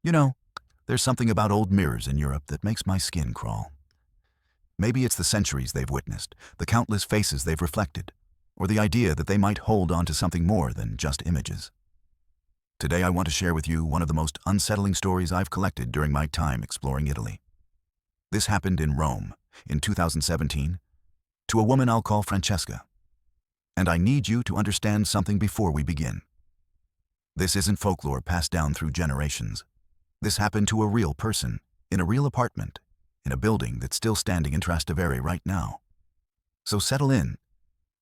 You know, there's something about old mirrors in Europe that makes my skin crawl. Maybe it's the centuries they've witnessed, the countless faces they've reflected, or the idea that they might hold on to something more than just images. Today I want to share with you one of the most unsettling stories I've collected during my time exploring Italy. This happened in Rome, in 2017, to a woman I'll call Francesca. And I need you to understand something before we begin. This isn't folklore passed down through generations. This happened to a real person, in a real apartment, in a building that's still standing in Trastevere right now. So settle in,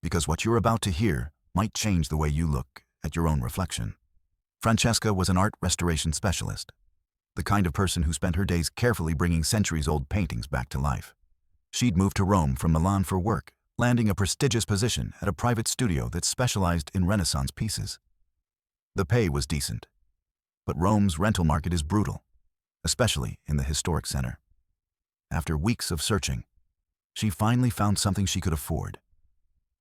because what you're about to hear might change the way you look at your own reflection. Francesca was an art restoration specialist, the kind of person who spent her days carefully bringing centuries-old paintings back to life. She'd moved to Rome from Milan for work, landing a prestigious position at a private studio that specialized in Renaissance pieces. The pay was decent, but Rome's rental market is brutal, especially in the historic center. After weeks of searching, she finally found something she could afford.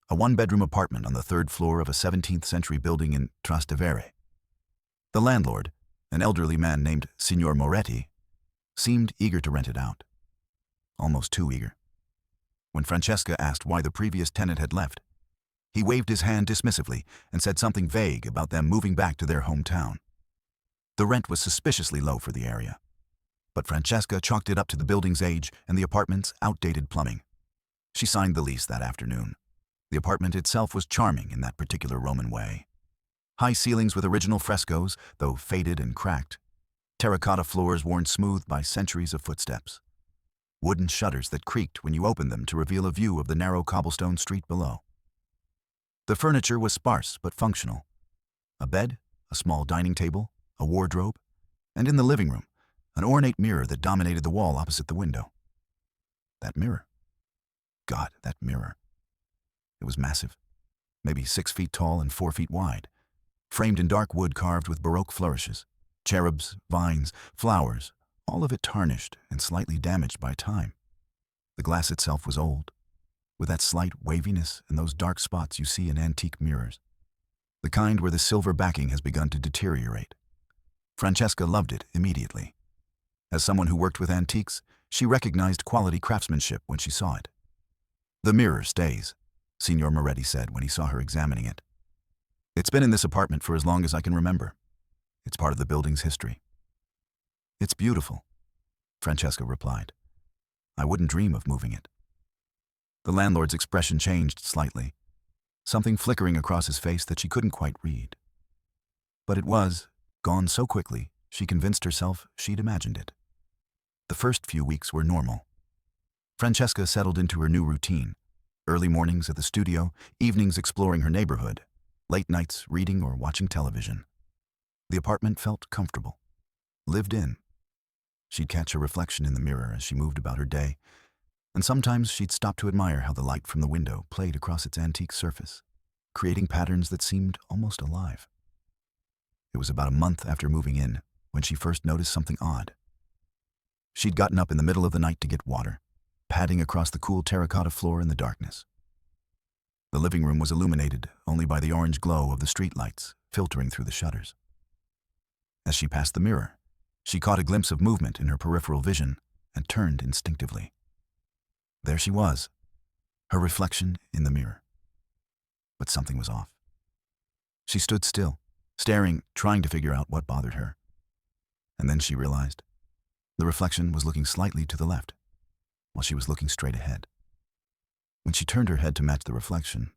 A one-bedroom apartment on the third floor of a 17th-century building in Trastevere. The landlord, an elderly man named Signor Moretti, seemed eager to rent it out. Almost too eager. When Francesca asked why the previous tenant had left, he waved his hand dismissively and said something vague about them moving back to their hometown. The rent was suspiciously low for the area, but Francesca chalked it up to the building's age and the apartment's outdated plumbing. She signed the lease that afternoon. The apartment itself was charming in that particular Roman way. High ceilings with original frescoes, though faded and cracked. Terracotta floors worn smooth by centuries of footsteps. Wooden shutters that creaked when you opened them to reveal a view of the narrow cobblestone street below. The furniture was sparse but functional. A bed, a small dining table, a wardrobe, and in the living room, an ornate mirror that dominated the wall opposite the window. That mirror. God, that mirror. It was massive, maybe 6 feet tall and 4 feet wide, framed in dark wood carved with baroque flourishes, cherubs, vines, flowers, all of it tarnished and slightly damaged by time. The glass itself was old, with that slight waviness and those dark spots you see in antique mirrors, the kind where the silver backing has begun to deteriorate. Francesca loved it immediately. As someone who worked with antiques, she recognized quality craftsmanship when she saw it. "The mirror stays," Signor Moretti said when he saw her examining it. "It's been in this apartment for as long as I can remember. It's part of the building's history." "It's beautiful," Francesca replied. "I wouldn't dream of moving it." The landlord's expression changed slightly, something flickering across his face that she couldn't quite read. But it was gone so quickly, she convinced herself she'd imagined it. The first few weeks were normal. Francesca settled into her new routine: early mornings at the studio, evenings exploring her neighborhood, late nights reading or watching television. The apartment felt comfortable, lived in. She'd catch her reflection in the mirror as she moved about her day, and sometimes she'd stop to admire how the light from the window played across its antique surface, creating patterns that seemed almost alive. It was about a month after moving in when she first noticed something odd. She'd gotten up in the middle of the night to get water, padding across the cool terracotta floor in the darkness. The living room was illuminated only by the orange glow of the streetlights filtering through the shutters. As she passed the mirror, she caught a glimpse of movement in her peripheral vision and turned instinctively. There she was, her reflection in the mirror. But something was off. She stood still, staring, trying to figure out what bothered her. And then she realized the reflection was looking slightly to the left, while she was looking straight ahead. When she turned her head to match the reflection,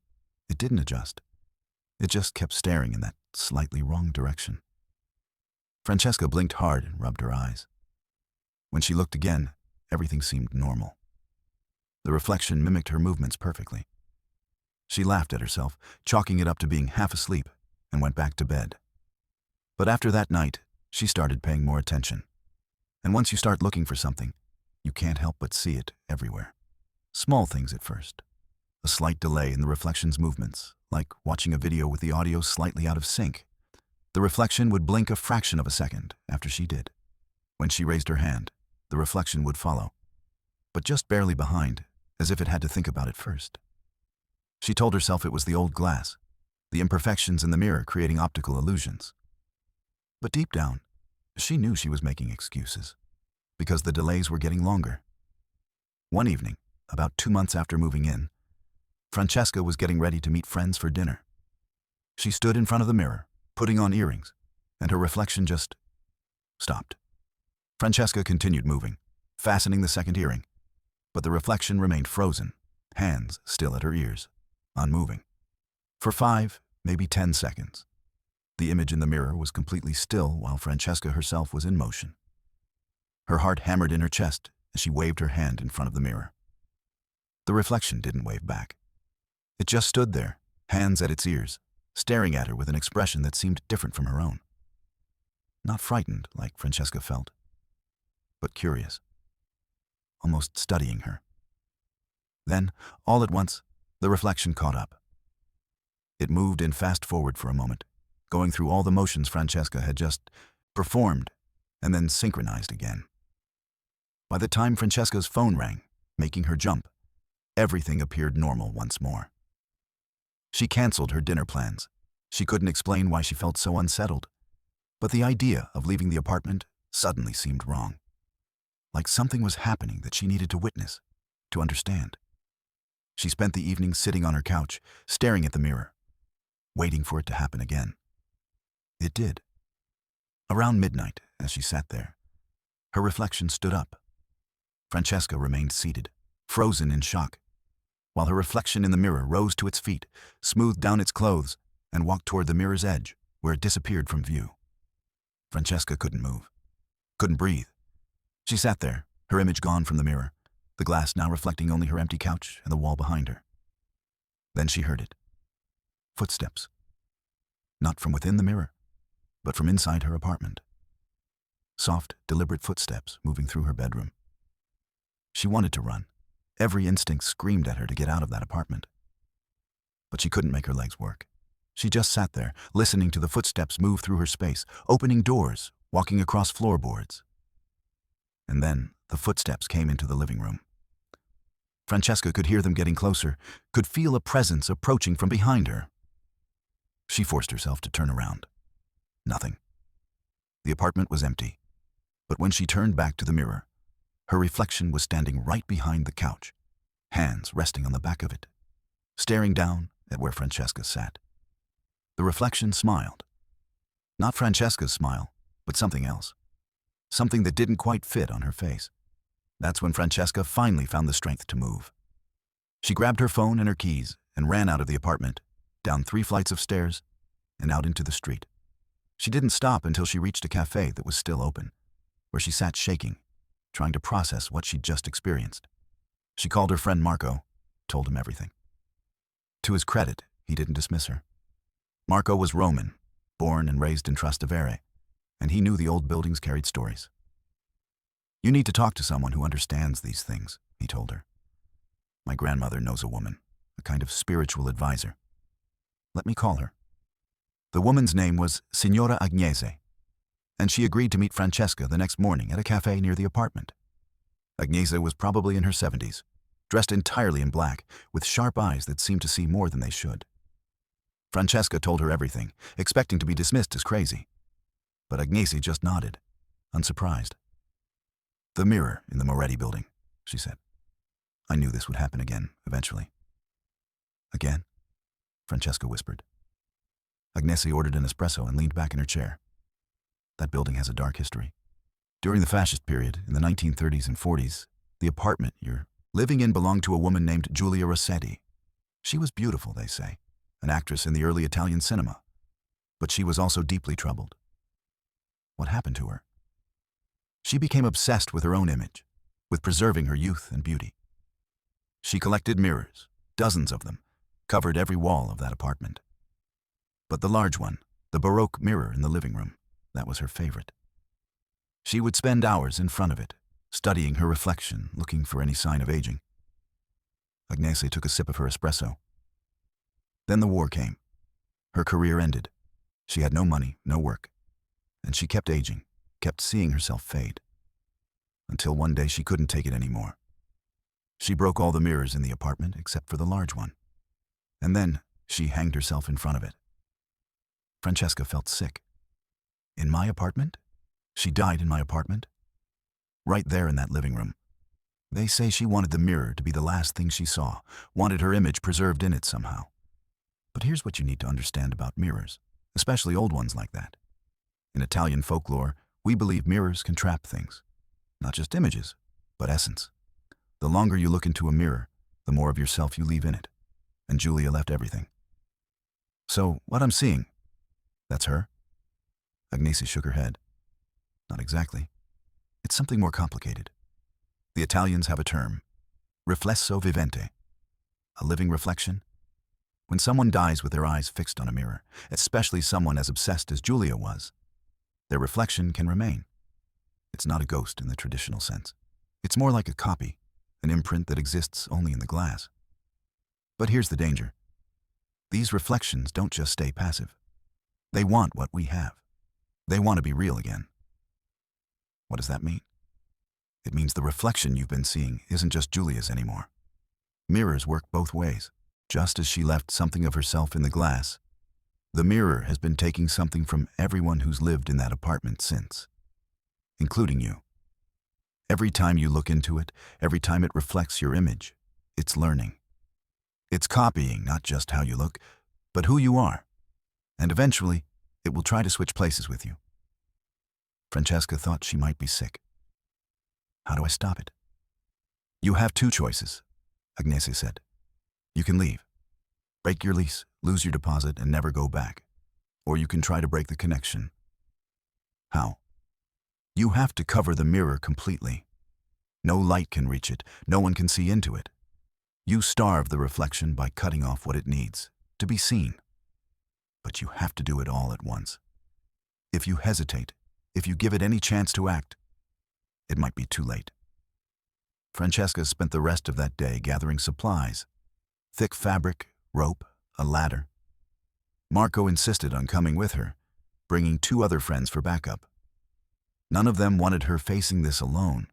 it didn't adjust. It just kept staring in that slightly wrong direction. Francesca blinked hard and rubbed her eyes. When she looked again, everything seemed normal. The reflection mimicked her movements perfectly. She laughed at herself, chalking it up to being half asleep, and went back to bed. But after that night, she started paying more attention. And once you start looking for something, you can't help but see it everywhere. Small things at first. A slight delay in the reflection's movements, like watching a video with the audio slightly out of sync. The reflection would blink a fraction of a second after she did. When she raised her hand, the reflection would follow, but just barely behind, as if it had to think about it first. She told herself it was the old glass, the imperfections in the mirror creating optical illusions. But deep down, She knew she was making excuses, because the delays were getting longer. One evening, about 2 months after moving in, Francesca was getting ready to meet friends for dinner. She stood in front of the mirror, putting on earrings, and her reflection just stopped. Francesca continued moving, fastening the second earring, but the reflection remained frozen, hands still at her ears, unmoving. For 5, maybe 10 seconds, the image in the mirror was completely still while Francesca herself was in motion. Her heart hammered in her chest as she waved her hand in front of the mirror. The reflection didn't wave back. It just stood there, hands at its ears, staring at her with an expression that seemed different from her own. Not frightened, like Francesca felt, but curious, almost studying her. Then, all at once, the reflection caught up. It moved in fast forward for a moment, going through all the motions Francesca had just performed and then synchronized again. By the time Francesca's phone rang, making her jump, everything appeared normal once more. She canceled her dinner plans. She couldn't explain why she felt so unsettled, but the idea of leaving the apartment suddenly seemed wrong. Like something was happening that she needed to witness, to understand. She spent the evening sitting on her couch, staring at the mirror, waiting for it to happen again. It did. Around midnight, as she sat there, her reflection stood up. Francesca remained seated, frozen in shock, while her reflection in the mirror rose to its feet, smoothed down its clothes, and walked toward the mirror's edge, where it disappeared from view. Francesca couldn't move, couldn't breathe. She sat there, her image gone from the mirror, the glass now reflecting only her empty couch and the wall behind her. Then she heard it. Footsteps. Not from within the mirror, but from inside her apartment. Soft, deliberate footsteps moving through her bedroom. She wanted to run. Every instinct screamed at her to get out of that apartment. But she couldn't make her legs work. She just sat there, listening to the footsteps move through her space, opening doors, walking across floorboards. And then the footsteps came into the living room. Francesca could hear them getting closer, could feel a presence approaching from behind her. She forced herself to turn around. Nothing. The apartment was empty, but when she turned back to the mirror, her reflection was standing right behind the couch, hands resting on the back of it, staring down at where Francesca sat. The reflection smiled. Not Francesca's smile, but something else. Something that didn't quite fit on her face. That's when Francesca finally found the strength to move. She grabbed her phone and her keys and ran out of the apartment, down 3 flights of stairs, and out into the street. She didn't stop until she reached a cafe that was still open, where she sat shaking, trying to process what she'd just experienced. She called her friend Marco, told him everything. To his credit, he didn't dismiss her. Marco was Roman, born and raised in Trastevere, and he knew the old buildings carried stories. "You need to talk to someone who understands these things," he told her. "My grandmother knows a woman, a kind of spiritual advisor. Let me call her." The woman's name was Signora Agnese, and she agreed to meet Francesca the next morning at a cafe near the apartment. Agnese was probably in her 70s, dressed entirely in black, with sharp eyes that seemed to see more than they should. Francesca told her everything, expecting to be dismissed as crazy. But Agnese just nodded, unsurprised. "The mirror in the Moretti building," she said. "I knew this would happen again, eventually." "Again?" Francesca whispered. Agnese ordered an espresso and leaned back in her chair. "That building has a dark history. During the fascist period, in the 1930s and 40s, the apartment you're living in belonged to a woman named Giulia Rossetti. She was beautiful, they say, an actress in the early Italian cinema. But she was also deeply troubled. What happened to her? She became obsessed with her own image, with preserving her youth and beauty. She collected mirrors, dozens of them, covered every wall of that apartment. But the large one, the baroque mirror in the living room, that was her favorite. She would spend hours in front of it, studying her reflection, looking for any sign of aging. Agnese took a sip of her espresso. Then the war came. Her career ended. She had no money, no work. And she kept aging, kept seeing herself fade. Until one day she couldn't take it anymore. She broke all the mirrors in the apartment except for the large one. And then she hanged herself in front of it. Francesca felt sick. "In my apartment?" She died in my apartment? Right there in that living room. They say she wanted the mirror to be the last thing she saw, wanted her image preserved in it somehow. But here's what you need to understand about mirrors, especially old ones like that. In Italian folklore, we believe mirrors can trap things. Not just images, but essence. The longer you look into a mirror, the more of yourself you leave in it. And Giulia left everything. So, what I'm seeing, that's her? Agnese shook her head. Not exactly. It's something more complicated. The Italians have a term, riflesso vivente, a living reflection. When someone dies with their eyes fixed on a mirror, especially someone as obsessed as Giulia was, their reflection can remain. It's not a ghost in the traditional sense. It's more like a copy, an imprint that exists only in the glass. But here's the danger. These reflections don't just stay passive. They want what we have. They want to be real again. What does that mean? It means the reflection you've been seeing isn't just Giulia's anymore. Mirrors work both ways. Just as she left something of herself in the glass, the mirror has been taking something from everyone who's lived in that apartment since, including you. Every time you look into it, every time it reflects your image, it's learning. It's copying not just how you look, but who you are. And eventually, it will try to switch places with you. Francesca thought she might be sick. How do I stop it? You have two choices, Agnese said. You can leave, break your lease, lose your deposit, and never go back. Or you can try to break the connection. How? You have to cover the mirror completely. No light can reach it, no one can see into it. You starve the reflection by cutting off what it needs, to be seen. But you have to do it all at once. If you hesitate, if you give it any chance to act, it might be too late. Francesca spent the rest of that day gathering supplies. Thick fabric, rope, a ladder. Marco insisted on coming with her, bringing 2 other friends for backup. None of them wanted her facing this alone.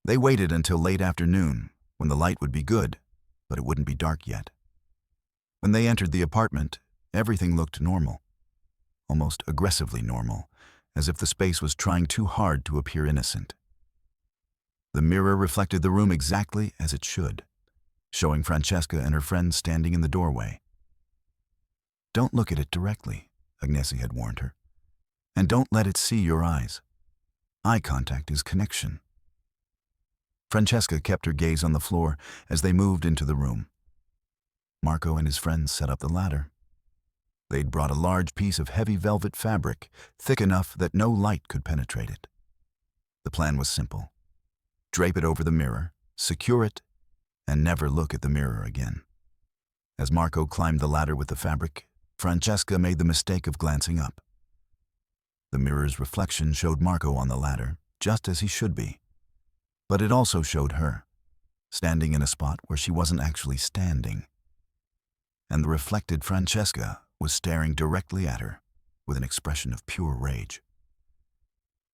They waited until late afternoon, when the light would be good, but it wouldn't be dark yet. When they entered the apartment, everything looked normal, almost aggressively normal, as if the space was trying too hard to appear innocent. The mirror reflected the room exactly as it should, showing Francesca and her friends standing in the doorway. Don't look at it directly, Agnese had warned her. And don't let it see your eyes. Eye contact is connection. Francesca kept her gaze on the floor as they moved into the room. Marco and his friends set up the ladder. They'd brought a large piece of heavy velvet fabric, thick enough that no light could penetrate it. The plan was simple. Drape it over the mirror, secure it, and never look at the mirror again. As Marco climbed the ladder with the fabric, Francesca made the mistake of glancing up. The mirror's reflection showed Marco on the ladder, just as he should be. But it also showed her, standing in a spot where she wasn't actually standing. And the reflected Francesca was staring directly at her, with an expression of pure rage.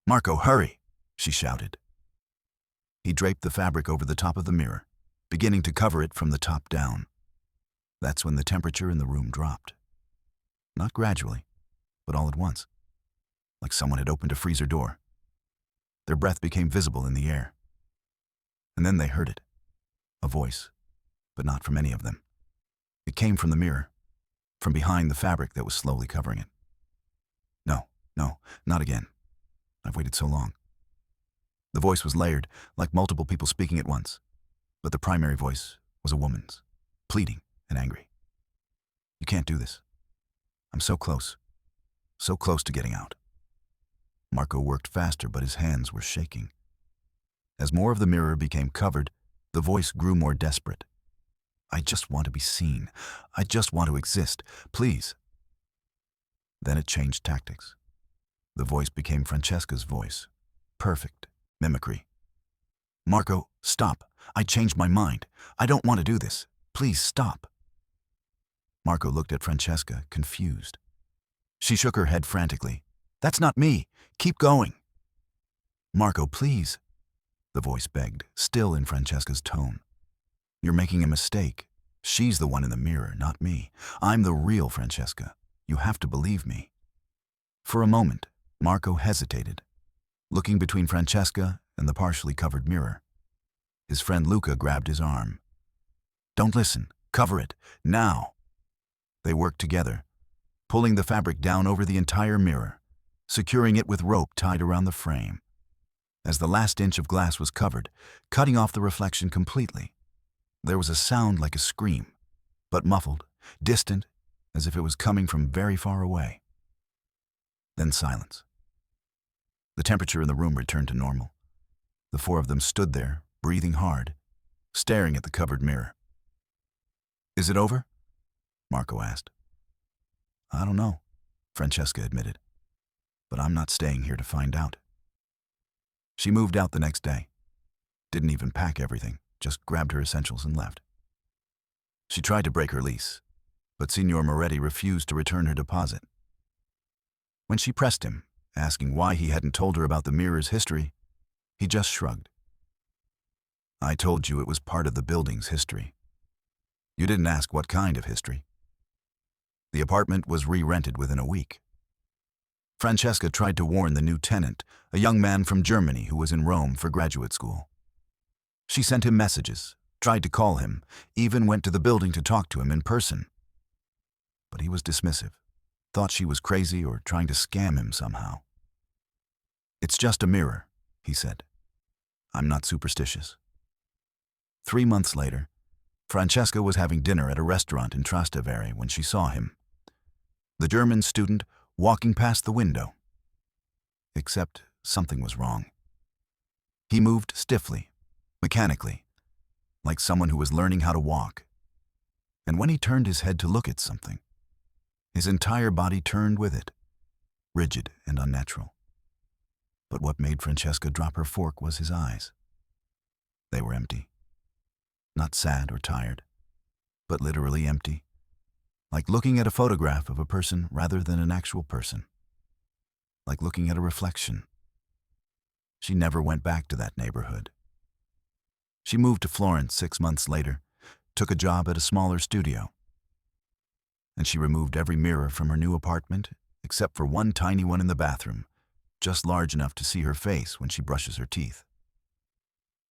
"Marco, hurry!" she shouted. He draped the fabric over the top of the mirror, beginning to cover it from the top down. That's when the temperature in the room dropped. Not gradually, but all at once, like someone had opened a freezer door. Their breath became visible in the air. And then they heard it. A voice, but not from any of them. It came from the mirror, from behind the fabric that was slowly covering it. No, not again. I've waited so long. The voice was layered, like multiple people speaking at once, but the primary voice was a woman's, pleading and angry. "You can't do this. I'm so close to getting out." Marco worked faster, but his hands were shaking. As more of the mirror became covered, the voice grew more desperate. "I just want to be seen. I just want to exist. Please." Then it changed tactics. The voice became Francesca's voice. Perfect mimicry. "Marco, stop. I changed my mind. I don't want to do this. Please stop." Marco looked at Francesca, confused. She shook her head frantically. "That's not me. Keep going." "Marco, please," the voice begged, still in Francesca's tone. "You're making a mistake. She's the one in the mirror, not me. I'm the real Francesca. You have to believe me." For a moment, Marco hesitated, looking between Francesca and the partially covered mirror. His friend Luca grabbed his arm. "Don't listen. Cover it. Now." They worked together, pulling the fabric down over the entire mirror, securing it with rope tied around the frame. As the last inch of glass was covered, cutting off the reflection completely, there was a sound like a scream, but muffled, distant, as if it was coming from very far away. Then silence. The temperature in the room returned to normal. The four of them stood there, breathing hard, staring at the covered mirror. "Is it over?" Marco asked. "I don't know," Francesca admitted. "But I'm not staying here to find out." She moved out the next day. Didn't even pack everything, just grabbed her essentials and left. She tried to break her lease, but Signor Moretti refused to return her deposit. When she pressed him, asking why he hadn't told her about the mirror's history, he just shrugged. "I told you it was part of the building's history. You didn't ask what kind of history." The apartment was re-rented within a week. Francesca tried to warn the new tenant, a young man from Germany who was in Rome for graduate school. She sent him messages, tried to call him, even went to the building to talk to him in person. But he was dismissive, thought she was crazy or trying to scam him somehow. "It's just a mirror," he said. "I'm not superstitious." 3 months later, Francesca was having dinner at a restaurant in Trastevere when she saw him, the German student walking past the window. Except something was wrong. He moved stiffly, mechanically, like someone who was learning how to walk. And when he turned his head to look at something, his entire body turned with it, rigid and unnatural. But what made Francesca drop her fork was his eyes. They were empty. Not sad or tired, but literally empty, like looking at a photograph of a person rather than an actual person, like looking at a reflection. She never went back to that neighborhood. She moved to Florence 6 months later, took a job at a smaller studio, and she removed every mirror from her new apartment except for one tiny one in the bathroom, just large enough to see her face when she brushes her teeth.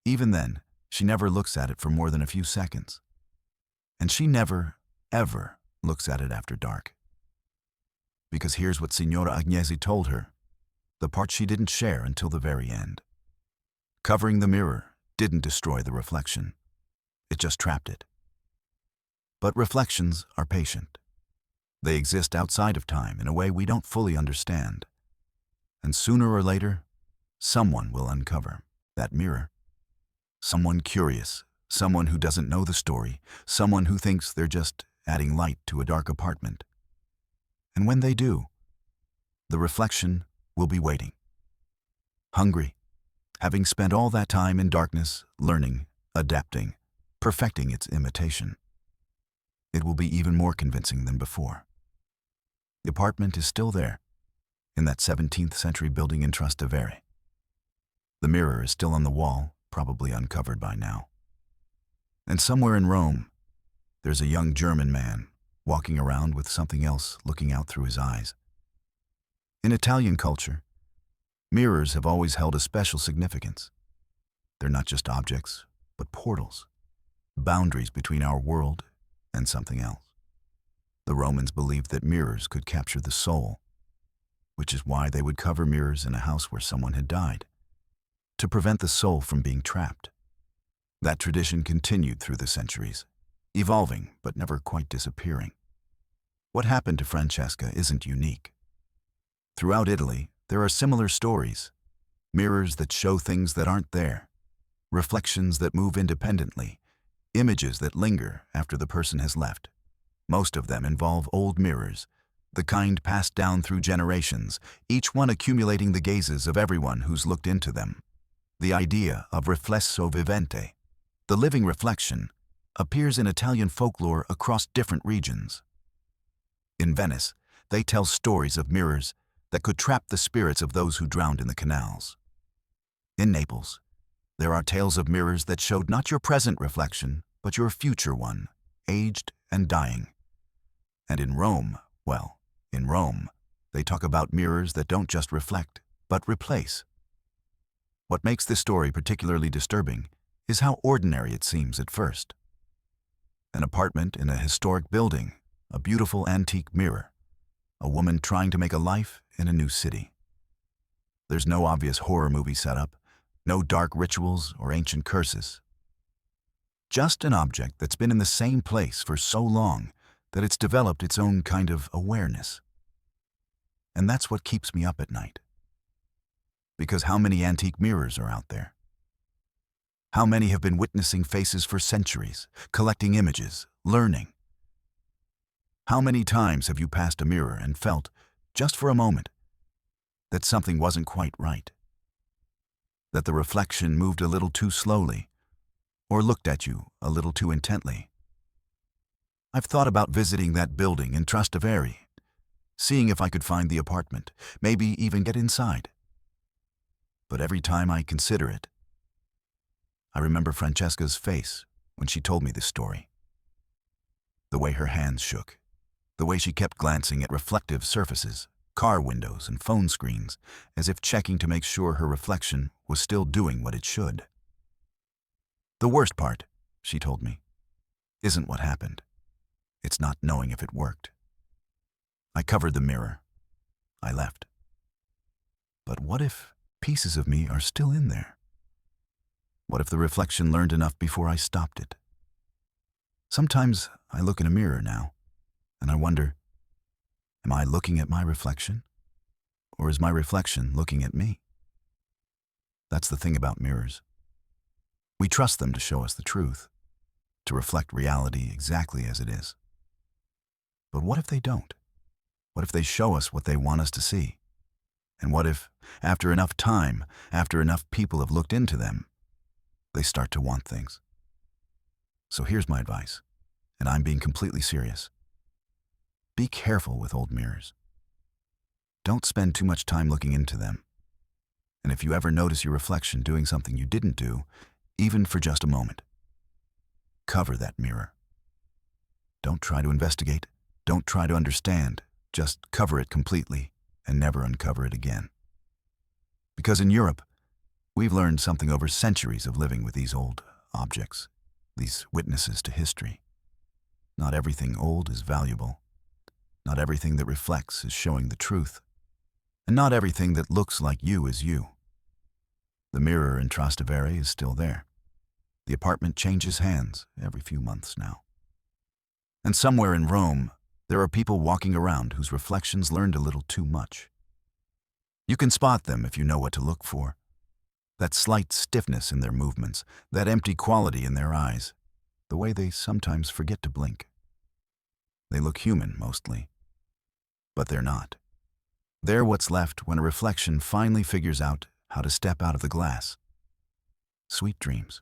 Even then, she never looks at it for more than a few seconds. And she never, ever looks at it after dark. Because here's what Signora Agnesi told her, the part she didn't share until the very end. Covering the mirror didn't destroy the reflection. It just trapped it. But reflections are patient. They exist outside of time in a way we don't fully understand. And sooner or later, someone will uncover that mirror. Someone curious, someone who doesn't know the story, someone who thinks they're just adding light to a dark apartment. And when they do, the reflection will be waiting. Hungry, having spent all that time in darkness, learning, adapting, perfecting its imitation. It will be even more convincing than before. The apartment is still there, in that 17th century building in Trastevere. The mirror is still on the wall, probably uncovered by now. And somewhere in Rome, there's a young German man walking around with something else looking out through his eyes. In Italian culture, mirrors have always held a special significance. They're not just objects, but portals, boundaries between our world and something else. The Romans believed that mirrors could capture the soul, which is why they would cover mirrors in a house where someone had died, to prevent the soul from being trapped. That tradition continued through the centuries, evolving but never quite disappearing. What happened to Francesca isn't unique. Throughout Italy, there are similar stories, mirrors that show things that aren't there, reflections that move independently, images that linger after the person has left. Most of them involve old mirrors, the kind passed down through generations, each one accumulating the gazes of everyone who's looked into them. The idea of riflesso vivente, the living reflection, appears in Italian folklore across different regions. In Venice, they tell stories of mirrors that could trap the spirits of those who drowned in the canals. In Naples, there are tales of mirrors that showed not your present reflection, but your future one, aged and dying. And in Rome, well, in Rome, they talk about mirrors that don't just reflect, but replace. What makes this story particularly disturbing is how ordinary it seems at first. An apartment in a historic building, a beautiful antique mirror, a woman trying to make a life in a new city. There's no obvious horror movie setup, no dark rituals or ancient curses. Just an object that's been in the same place for so long that it's developed its own kind of awareness. And that's what keeps me up at night. Because how many antique mirrors are out there? How many have been witnessing faces for centuries, collecting images, learning? How many times have you passed a mirror and felt, just for a moment, that something wasn't quite right? That the reflection moved a little too slowly, or looked at you a little too intently? I've thought about visiting that building in Trastevere, seeing if I could find the apartment, maybe even get inside. But every time I consider it, I remember Francesca's face when she told me this story. The way her hands shook, the way she kept glancing at reflective surfaces, car windows and phone screens, as if checking to make sure her reflection was still doing what it should. The worst part, she told me, isn't what happened. It's not knowing if it worked. I covered the mirror. I left. But what if pieces of me are still in there? What if the reflection learned enough before I stopped it? Sometimes I look in a mirror now, and I wonder, am I looking at my reflection? Or is my reflection looking at me? That's the thing about mirrors. We trust them to show us the truth, to reflect reality exactly as it is. But what if they don't? What if they show us what they want us to see? And what if, after enough time, after enough people have looked into them, they start to want things? So here's my advice, and I'm being completely serious. Be careful with old mirrors. Don't spend too much time looking into them. And if you ever notice your reflection doing something you didn't do, even for just a moment, cover that mirror. Don't try to investigate. Don't try to understand. Just cover it completely and never uncover it again. Because in Europe, we've learned something over centuries of living with these old objects, these witnesses to history. Not everything old is valuable. Not everything that reflects is showing the truth. And not everything that looks like you is you. The mirror in Trastevere is still there. The apartment changes hands every few months now. And somewhere in Rome, there are people walking around whose reflections learned a little too much. You can spot them if you know what to look for. That slight stiffness in their movements, that empty quality in their eyes, the way they sometimes forget to blink. They look human, mostly. But they're not. They're what's left when a reflection finally figures out how to step out of the glass. Sweet dreams.